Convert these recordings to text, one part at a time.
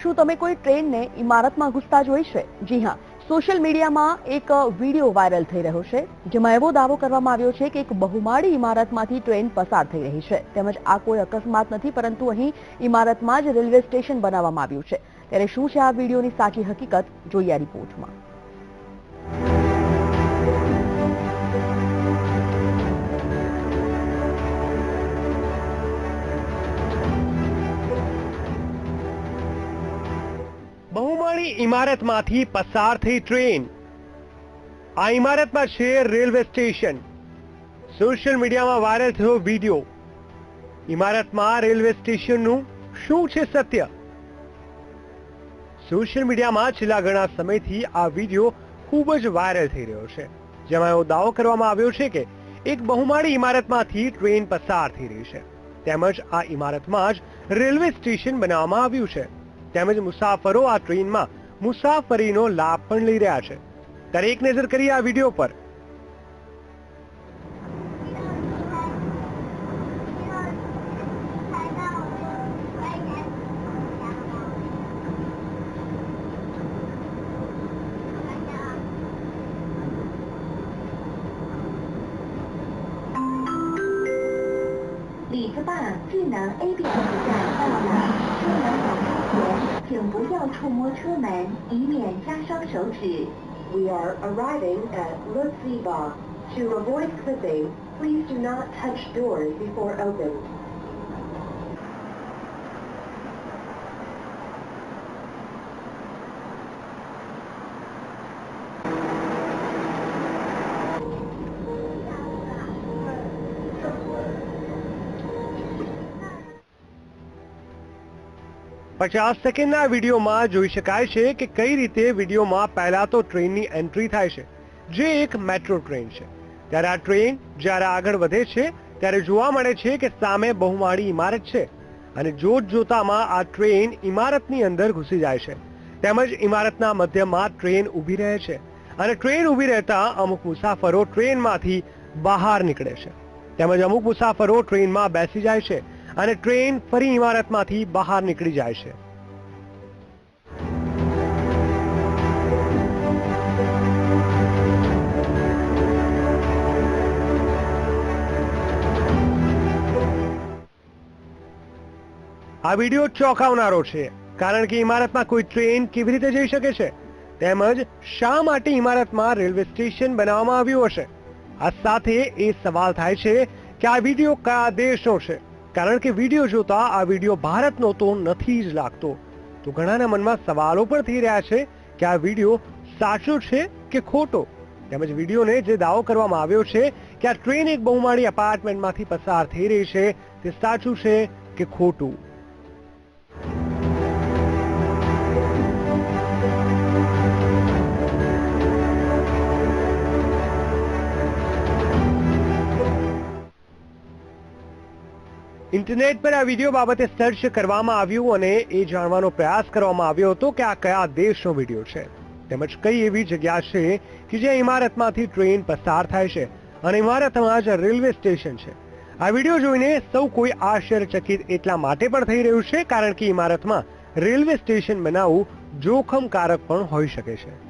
શું તમે કોઈ ટ્રેનને ઇમારતમાં ઘૂસતા જોઈ છે? જી હા, સોશિયલ મીડિયામાં એક વિડીયો વાયરલ થઈ રહ્યો છે, જેમાં એવો દાવો કરવામાં આવ્યો છે કે એક બહુમાળી ઇમારતમાંથી ટ્રેન પસાર થઈ રહી છે. તેમજ આ કોઈ અકસ્માત નથી, પરંતુ અહીં ઇમારતમાં જ રેલવે સ્ટેશન બનાવવામાં આવ્યું છે. ત્યારે શું છે આ વિડીયોની સાચી હકીકત? જોઈએ આ રિપોર્ટમાં. બહુમાળી ઇમારતમાંથી પસાર થઈ ટ્રેન. આ ઇમારતમાં છે રેલવે સ્ટેશન. સોશિયલ મીડિયામાં વાયરલ થયો વિડીયો. ઇમારતમાં રેલવે સ્ટેશનનું શું છે સત્ય? સોશિયલ મીડિયામાં છેલ્લા ઘણા સમયથી આ વિડીયો ખૂબ જ વાયરલ થઈ રહ્યો છે, જેમાં એવો દાવો કરવામાં આવ્યો છે કે એક બહુમાળી ઇમારતમાંથી ટ્રેન પસાર થઈ રહી છે, તેમજ આ ઇમારતમાં જ રેલવે સ્ટેશન બનાવવામાં આવ્યું છે, તેમજ મુસાફરો આ ટ્રેનમાં મુસાફરીનો લાભ પણ લઈ રહ્યા છે. ત્યારે એક નજર કરીએ આ વિડીયો પર. We are arriving at Le Ziba. To avoid slipping, please do not touch doors before open. પચાસ સેકન્ડના વિડીયોમાં જોઈ શકાય છે કે કઈ રીતે વિડીયોમાં પહેલા તો ટ્રેનની એન્ટ્રી થાય છે, જે એક મેટ્રો ટ્રેન છે. ત્યારે આ ટ્રેન જ્યારે આગળ વધે છે ત્યારે જોવા મળે છે કે સામે બહુમાળી ઇમારત છે, અને જોત જોતામાં આ ટ્રેન ઇમારતની અંદર ઘૂસી જાય છે. તેમજ ઇમારતના મધ્યમાં ટ્રેન ઊભી રહે છે, અને ટ્રેન ઊભી રહેતા અમુક મુસાફરો ટ્રેનમાંથી બહાર નીકળે છે, તેમજ અમુક મુસાફરો ટ્રેનમાં બેસી જાય છે, અને ટ્રેન ફરી ઇમારતમાંથી બહાર નીકળી જાય છે. આ વિડીયો ચોંકાવનારો છે, કારણ કે ઇમારતમાં કોઈ ટ્રેન કેવી રીતે જઈ શકે છે, તેમજ શા માટે ઇમારતમાં રેલવે સ્ટેશન બનાવવામાં આવ્યું હશે. આ સાથે એ સવાલ થાય છે કે આ વિડીયો કયા દેશનો છે, કારણ કે વિડીયો જોતા આ વિડીયો ભારતનો તો નથી જ લાગતો. તો ઘણાના મનમાં સવાલો પણ થઈ રહ્યા છે કે આ વિડીયો સાચો છે કે ખોટો. તેમજ વિડીયોને જે દાવો કરવામાં આવ્યો છે કે આ ટ્રેન એક બહુમાળી એપાર્ટમેન્ટમાંથી પસાર થઈ રહી છે, તે સાચું છે કે ખોટું. ઇન્ટરનેટ પર આ વિડીયો બાબતે સર્ચ કરવામાં આવ્યું અને એ જાણવાનો પ્રયાસ કરવામાં આવ્યો હતો કે આ કયા દેશનો વિડીયો છે, તેમજ કઈ એવી જગ્યા છે કે જ્યાં ઇમારતમાંથી ટ્રેન પસાર થાય છે અને ઇમારતમાં જ રેલવે સ્ટેશન છે. આ વિડીયો જોઈને સૌ કોઈ આશ્ચર્યચકિત એટલા માટે પણ થઈ રહ્યું છે, કારણ કે ઇમારતમાં રેલવે સ્ટેશન બનાવવું જોખમકારક પણ હોઈ શકે છે.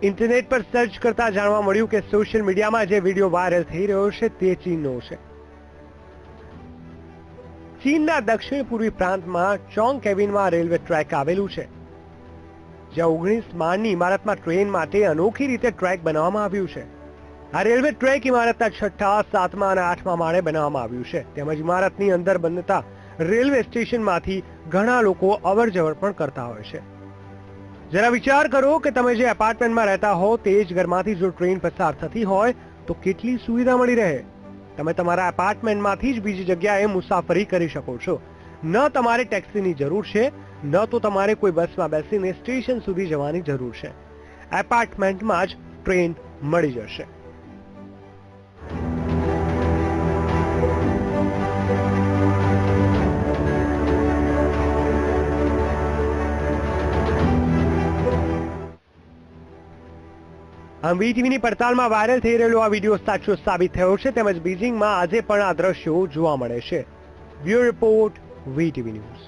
ઇન્ટરનેટ પર સર્ચ કરતા જાણવા મળ્યું કે સોશિયલ મીડિયામાં જે વિડીયો વાયરલ થઈ રહ્યો છે તે ચીનનો છે. ચીનના દક્ષિણ પૂર્વી પ્રાંતમાં ચોંગ કેવિનમાં રેલવે ટ્રેક આવેલું છે, જ્યાં 19 માળની ઇમારતમાં ટ્રેન માટે અનોખી રીતે ટ્રેક બનાવવામાં આવ્યું છે. આ રેલવે ટ્રેક ઇમારતના 6ઠા, 7મા અને 8મા માળે બનાવવામાં આવ્યું છે. તેમજ ઇમારતની અંદર બનતા રેલવે સ્ટેશનમાંથી ઘણા લોકો અવર જવર પણ કરતા હોય છે. જરા વિચાર કરો કે તમે જે એપાર્ટમેન્ટમાં રહેતા હો તે જ ઘરમાંથી જો ટ્રેન પસાર થતી હોય તો કેટલી સુવિધા મળી રહે. તમે તમારા એપાર્ટમેન્ટમાંથી જ બીજી જગ્યાએ મુસાફરી કરી શકો છો. ન તમારે ટેક્સીની જરૂર છે, ન તો તમારે કોઈ બસમાં બેસીને સ્ટેશન સુધી જવાની જરૂર છે. એપાર્ટમેન્ટમાં જ ટ્રેન મળી જશે. આમ વીટીવીની પડતાલમાં વાયરલ થઈ રહેલો આ વિડીયો સાચો સાબિત થયો છે, તેમજ બીજિંગમાં આજે પણ આ દ્રશ્યો જોવા મળે છે. Bureau report, VTV news.